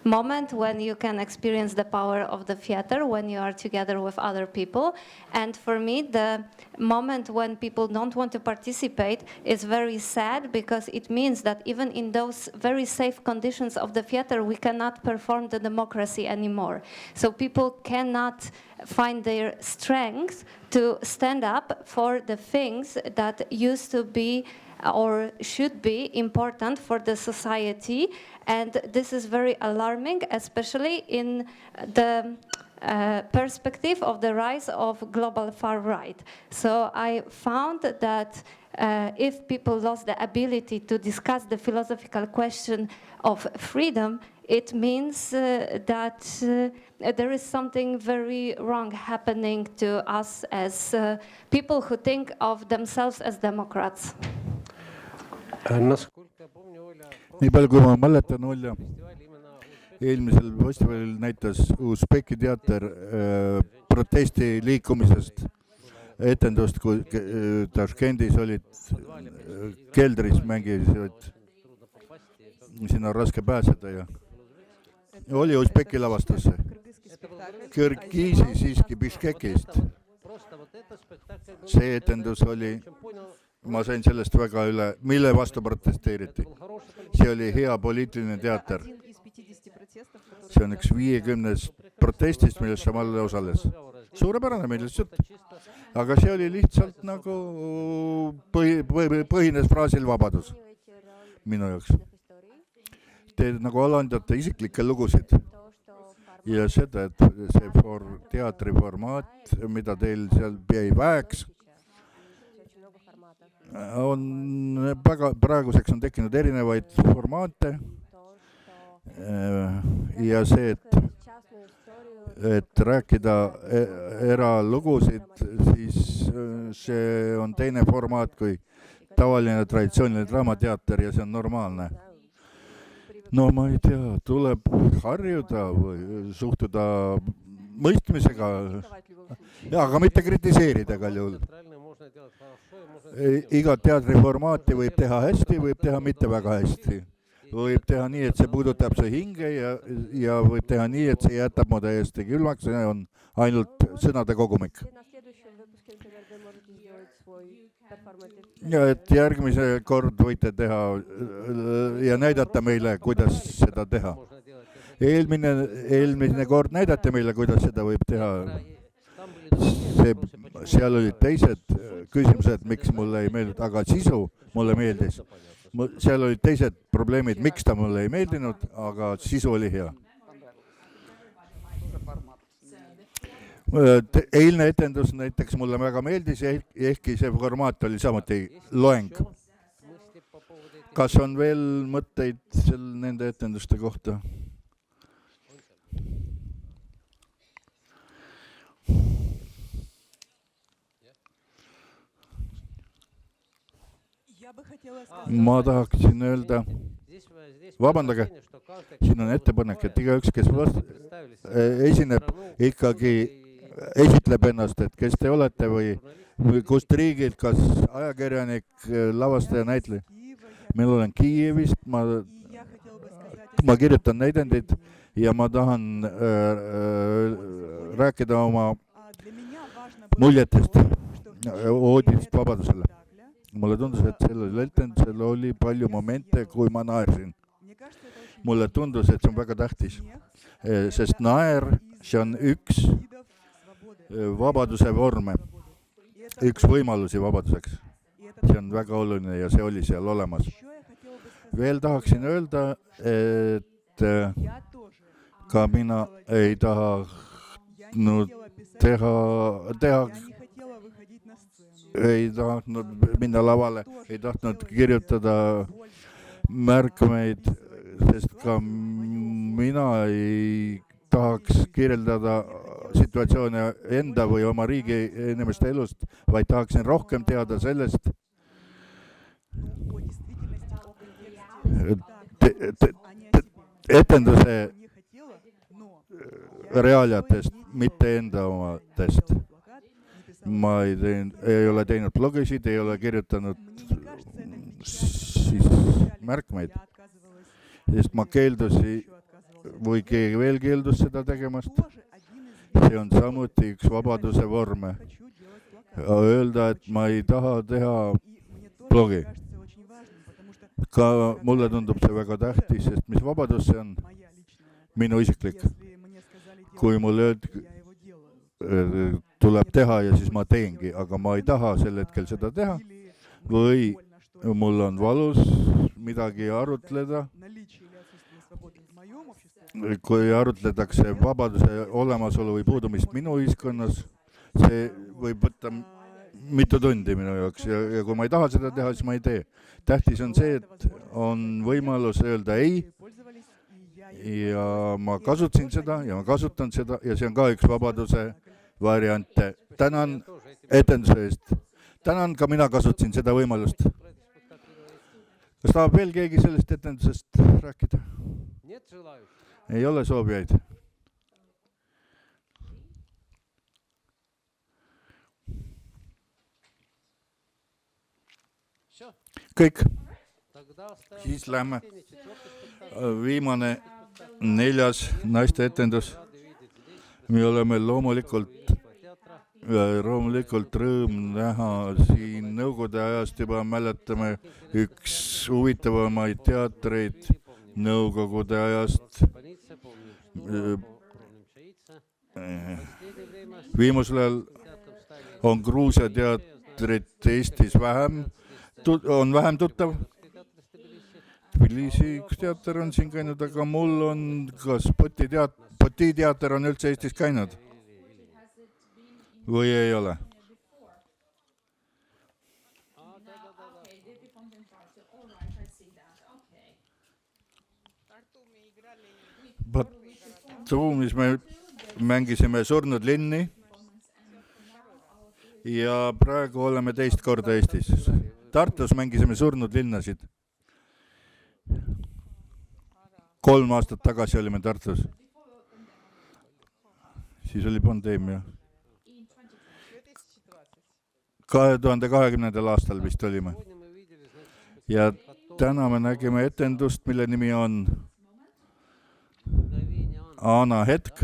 moment when you can experience the power of the theater when you are together with other people. And for me, the moment when people don't want to participate is very sad, because it means that even in those very safe conditions of the theater, we cannot perform the democracy anymore. So people cannot find their strength to stand up for the things that used to be or should be important for the society. And this is very alarming, especially in the perspective of the rise of global far right. So I found that if people lost the ability to discuss the philosophical question of freedom, it means that there is something very wrong happening to us as people who think of themselves as democrats. Насколько я помню, Оля, Nii palju kui ma mäletan, Olja, eelmisel festivalil näitas Usbeki teater protesti liikumisest etendust, kui Taškendis olid keldris mängisid, sinna on raske pääseda ja oli Usbeki lavastusse. Kirgiisi siiski Biškekist. See etendus oli, ma sain sellest väga üle, mille vastu protesteeriti. See oli hea poliitiline teater. See on üks 50 protestist, millest Samal osales. Suurepärane meeldis jutt. Aga see oli lihtsalt nagu põhines fraasil vabadus minu jaoks. Te nagu alandate isiklikke lugusid. Ja seda, et see teatriformaat, mida teil seal jäi väeks, on praeguseks on tekkinud erinevaid formaate ja see, et rääkida eralugusid, siis see on teine formaat kui tavaline traditsiooniline draamateater ja see on normaalne. No ma ei tea, tuleb harjuda või suhtuda mõistmisega, aga mitte kritiseerida igal juhul. Iga teatriformaati võib teha hästi, võib teha mitte väga hästi. Võib teha nii, et see puudutab see hinge ja võib teha nii, et see jätab mu täiesti külmaks, see on ainult sõnade kogumik. Ja et järgmise kord võite teha ja näidata meile, kuidas seda teha. Eelmine kord näidati meile, kuidas seda võib teha. Seal olid teised küsimused, miks mulle ei meeldinud, aga sisu mulle meeldis. Seal olid teised probleemid, miks ta mulle ei meeldinud, aga sisu oli hea. Eilne etendus näiteks mulle väga meeldis, ehkki see formaat oli samuti loeng. kas on veel mõtteid nende etenduste kohta? Ma tahaksin öelda, vabandage, siin on ettepanek, et igaüks, kes esineb, ikkagi esitleb ennast, et kes te olete või kust riigilt, kas ajakirjanik, lavastaja, näitleja. Meil olen Kiievist, ma kirjutan näidendid ja ma tahan rääkida oma muljetest, oodist vabadusele. Mulle tundus, et sellel etendusel oli palju momente, kui ma naersin. Mulle tundus, et see on väga tähtis, sest naer, see on üks vabaduse vorme, üks võimalusi vabaduseks. See on väga oluline ja see oli seal olemas. Veel tahaksin öelda, et ka mina ei tahtnud ei tahtnud minna lavale, ei tahtnud kirjutada märkmeid, sest ka mina ei tahaks kirjeldada situatsioone enda või oma riigi inimeste elust, vaid tahaksin rohkem teada sellest etenduse reaaliatest, mitte enda omadest. Ma ei ole teinud blogisid, ei ole kirjutanud siis märkmeid, sest ma keeldusin või keegi veel keeldus seda tegemast. See on samuti üks vabaduse vorme. Öelda, et ma ei taha teha blogi. Ka mulle tundub see väga tähtis, sest mis vabadus see on? Minu isiklik. Kui mulle tuleb teha ja siis ma teengi, aga ma ei taha sel hetkel seda teha või mul on valus midagi arutleda. Kui arutletakse vabaduse olemasolu või puudumist minu ühiskonnas, see võib võtta mitu tundi minu jaoks ja kui ma ei taha seda teha, siis ma ei tee. Tähtis on see, et on võimalus öelda ei ja ma kasutasin seda ja ma kasutan seda ja see on ka üks vabaduse variante. Tänan etenduse eest. Tänan, ka mina kasutasin seda võimalust. Kas tahab veel keegi sellest etendusest rääkida? Ei ole soovijaid. Kõik. Siis lähme. Viimane 4. naiste etendus. Me oleme loomulikult rõõm näha siin nõukogude ajast juba mäletame üks huvitavamaid teatreid nõukogude ajast. Viimasel ajal on Gruusia teatrit Eestis vähem tuttav. Tbilisi üks teater on siin käinud, aga mul on kas Poti teater on üldse Eestis käinud või ei ole? Batumis me mängisime Surnud linni ja praegu oleme teist korda Eestis. Tartus mängisime Surnud linnasid. 3 aastat tagasi olime Tartus. Siis oli pandeemia. 2020. aastal vist olime. Ja täna me nägime etendust, mille nimi on Ana hetk.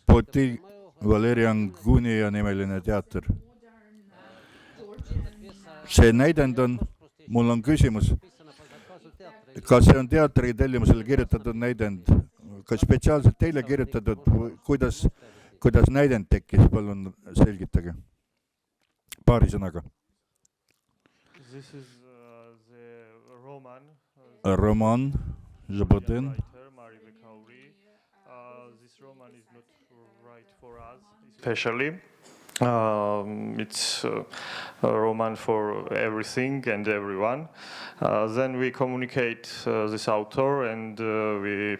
Poti Valerian Gunija nimeline teater. See näidend on, mul on küsimus, kas see on teatri tellimusele kirjutatud näidend, kas spetsiaalselt teile kirjutatud, kuidas näidend tekkis, palun selgitage paari sõnaga. This is the Roman Zabotin. This roman is not right for us, especially It's a roman for everything and everyone. Then we communicate this author and we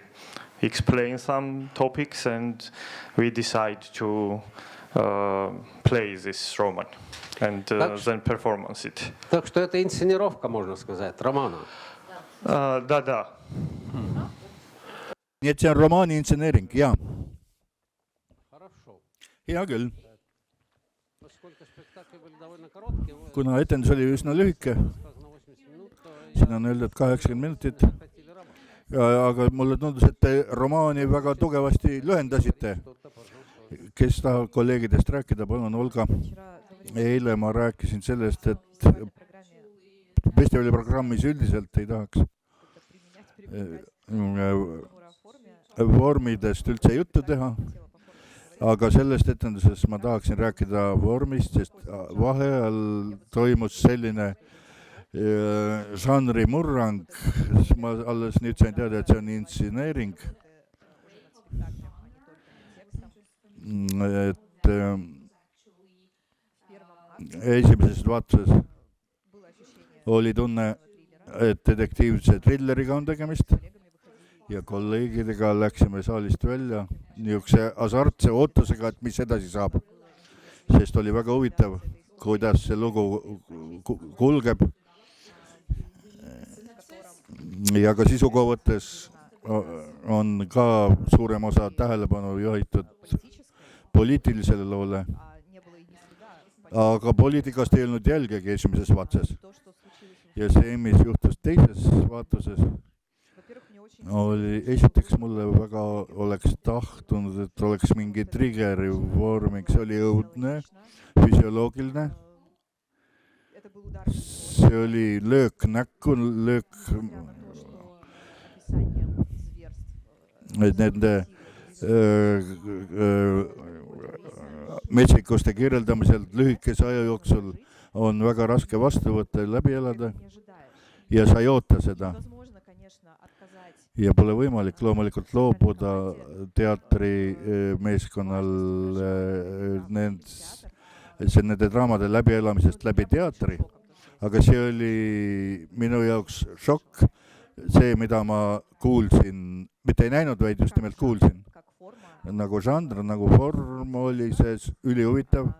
explain some topics and we decide to play this roman and then performance it. Так что это инсценировка, можно сказать, романа. Да. nii et see on romaani intseneering, jaa. Хорошо. Hea küll. Поскольку спектакли были довольно короткие, Kuna etendus oli üsna lühike, сказано 80 минут, то siin on öeldud 80 minutit, хотели роман. aga mulle tundus, et te romaani väga tugevasti lühendasite. Что-то, пожалуйста. Kes tahab kolleegidest rääkida, palun, Olga. Eile ma rääkisin sellest, et festivali programmis üldiselt ei tahaks vormidest üldse juttu teha, aga sellest etenduses ma tahaksin rääkida vormist, sest vaheajal toimus selline žanri murrang, ma alles nüüd sain teada, et see on intseneering, et esimeses vaatuses oli tunne, et detektiivse trilleriga on tegemist ja kolleegidega läksime saalist välja niisuguse hasartse ootusega, et mis edasi saab, sest oli väga huvitav, kuidas see lugu kulgeb ja ka sisukohavõttes on ka suurem osa tähelepanu juhitud poliitilisele loole, aga poliitikast ei olnud jälgegi esimeses vaatuses. Ja see, mis juhtus teises vaatuses, oli esiteks mulle väga oleks tahtunud, et oleks mingi triggeri vormiks, oli õudne, füsioloogiline, see oli löök näkku, löök nende metsikuste kirjeldamisel lühikese aja jooksul on väga raske vastu võtta ja läbi elada ja sa ei oota seda. Ja pole võimalik loomulikult loobuda teatri meeskonnal nende draamade läbielamisest läbi teatri, aga see oli minu jaoks šokk, see, mida ma kuulsin, mitte ei näinud, vaid just nimelt kuulsin. Nagu žanr, nagu vorm oli see ülihuvitav,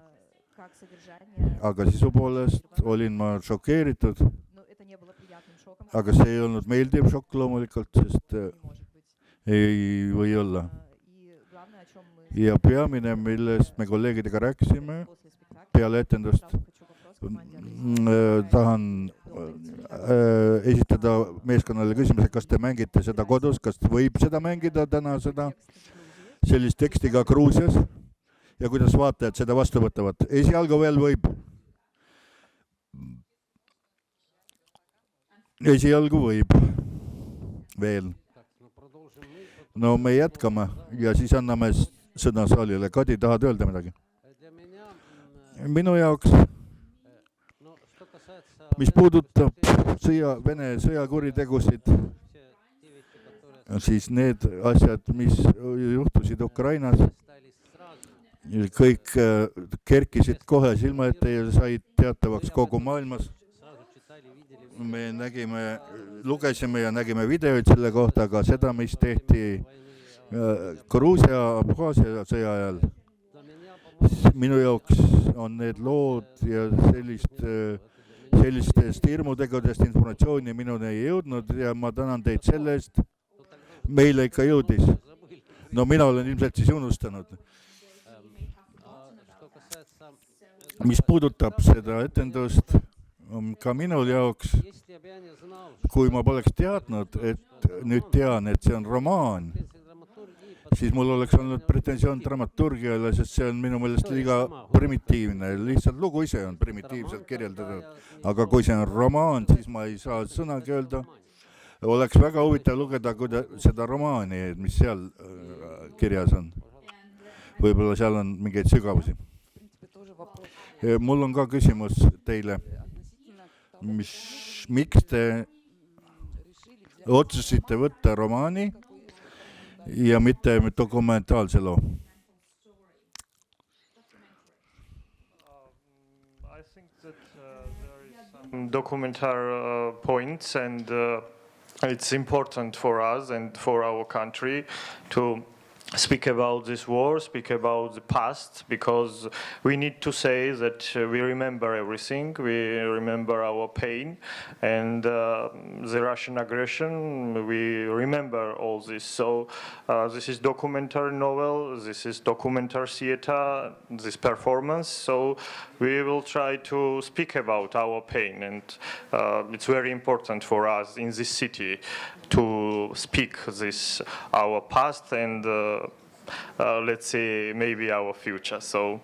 aga sisu poolest olin ma šokeeritud, aga see ei olnud meeldiv šokk loomulikult, sest ei või olla. Ja peamine, millest me kolleegidega rääkisime peale etendust, tahan esitada meeskonnale küsimuse, kas te mängite seda kodus, kas võib seda mängida täna seda sellist tekstiga Gruusias ja kuidas vaatajad seda vastu võtavad. Esialgu veel võib. Esialgu võib veel. No me jätkame ja siis anname sõna saalile. Kadi, tahad öelda midagi? Minu jaoks, mis puudutab Vene sõjakuritegusid, siis need asjad, mis juhtusid Ukrainas, kõik kerkisid kohe silma ette ja said teatavaks kogu maailmas. Me nägime, lugesime ja nägime videoid selle kohta, aga seda, mis tehti Gruusia Abhaasia sõja ajal, minu jaoks on need lood ja sellistest hirmutegudest informatsiooni minuni ei jõudnud ja ma tänan teid selle eest. Meile ikka jõudis. No mina olen ilmselt siis unustanud. Mis puudutab seda etendust, ka minul jaoks, kui ma poleks teadnud, et nüüd tean, et see on romaan, siis mul oleks olnud pretensioon dramaturgiale, sest see on minu meelest liiga primitiivne. Lihtsalt lugu ise on primitiivselt kirjeldatud. Aga kui see on romaan, siis ma ei saa sõnagi öelda. Oleks väga huvitav lugeda seda romaani, mis seal kirjas on. Võib-olla seal on mingeid sügavusi. Mul on ka küsimus teile. Miks te otsusite võtta romaani ja mitte dokumentaalse loo? documentary points, and it's important for us and for our country to speak about this war, speak about the past, because we need to say that we remember everything, we remember our pain, and the Russian aggression, we remember all this. So this is documentary novel, this is documentary theater, this performance, so we will try to speak about our pain, and it's very important for us in this city to speak this, our past, and let's say maybe our future. So,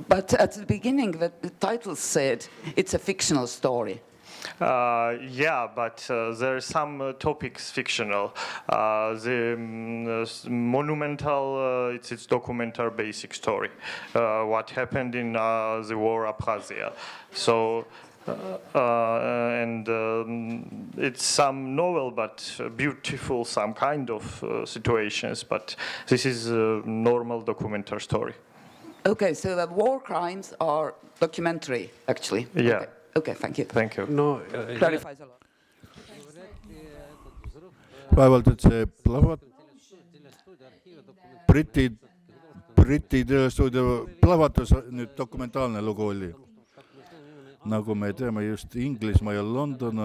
But at the beginning, the title said it's a fictional story. yeah, but there are some topics fictional. The monumental, it's documentary basic story. What happened in the war Abkhazia. So. And it's some novel, but beautiful, some kind of situations. But this is a normal documentary story. Okay, so the war crimes are documentary, actually. Yeah. Okay, thank you. Thank you. No, Clarifies a lot. vaevalt, et see Briti telestuudio plahvatus, nüüd dokumentaalne lugu oli. Nagu me teame, just Inglismaa ja London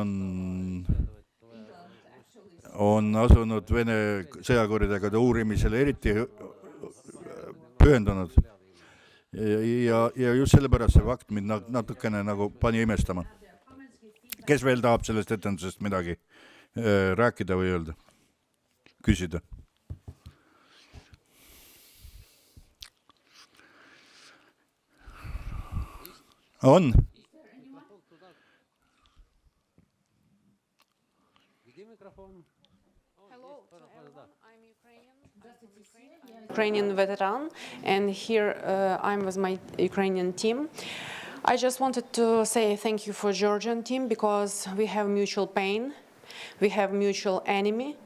on asunud Vene sõjakuritegude uurimisele eriti pühendunud. Ja just sellepärast see fakt mind natukene nagu pani imestama. Kes veel tahab sellest etendusest midagi rääkida või öelda? Küsida? On? Hello to everyone. I'm Ukrainian veteran, and here I'm with my Ukrainian team. I just wanted to say thank you for Georgian team, because we have mutual pain, we have mutual enemy,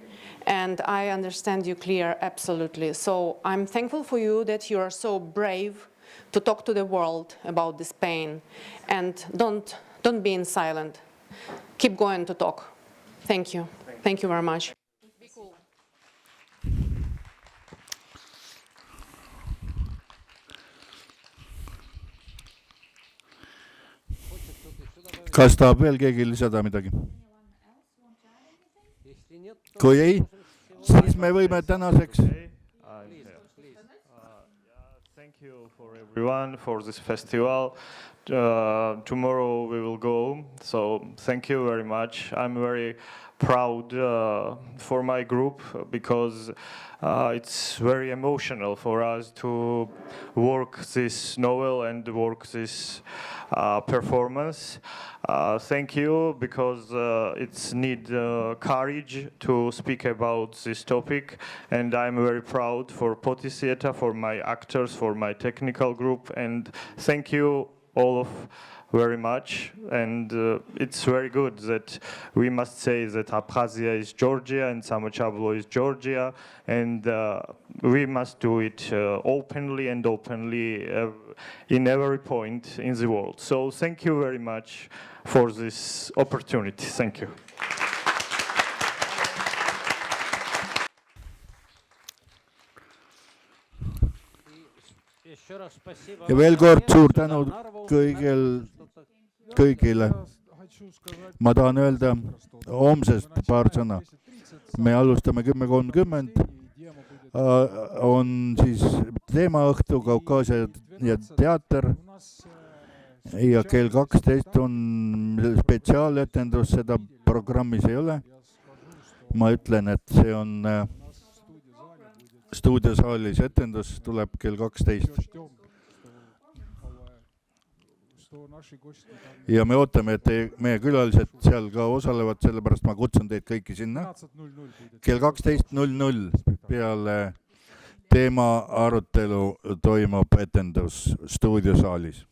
and I understand you clear absolutely. So I'm thankful for you that you are so brave to talk to the world about this pain, and don't be in silent. Keep going to talk. Thank you. Thank you very much. Be cool. Kas tahab veel keegi lisada midagi? Kui ei, siis me võime tänaseks. Thank you for everyone for this festival. Tomorrow we will go, so thank you very much. I'm very proud for my group, because it's very emotional for us to work this novel and work this performance. Thank you, because it's need courage to speak about this topic, and I'm very proud for Poti Theater, for my actors, for my technical group, and thank you all of very much. And it's very good that we must say that Abkhazia is Georgia and Samochaplo is Georgia, and we must do it openly and openly in every point in the world. So thank you very much for this opportunity. Thank you. Ja veel kord suur tänu kõigile. Ma tahan öelda homsest paar sõna. Me alustame 10:30. On siis teemaõhtu Kaukaasia ja teater. Ja kell 12 on spetsiaaletendus, seda programmis ei ole. Ma ütlen, et see on stuudiosaalis etendus, tuleb kell 12. Ja me ootame, et meie külalised seal ka osalevad, sellepärast ma kutsun teid kõiki sinna. Kell 12:00 peale teema arutelu toimub etendus stuudiosaalis.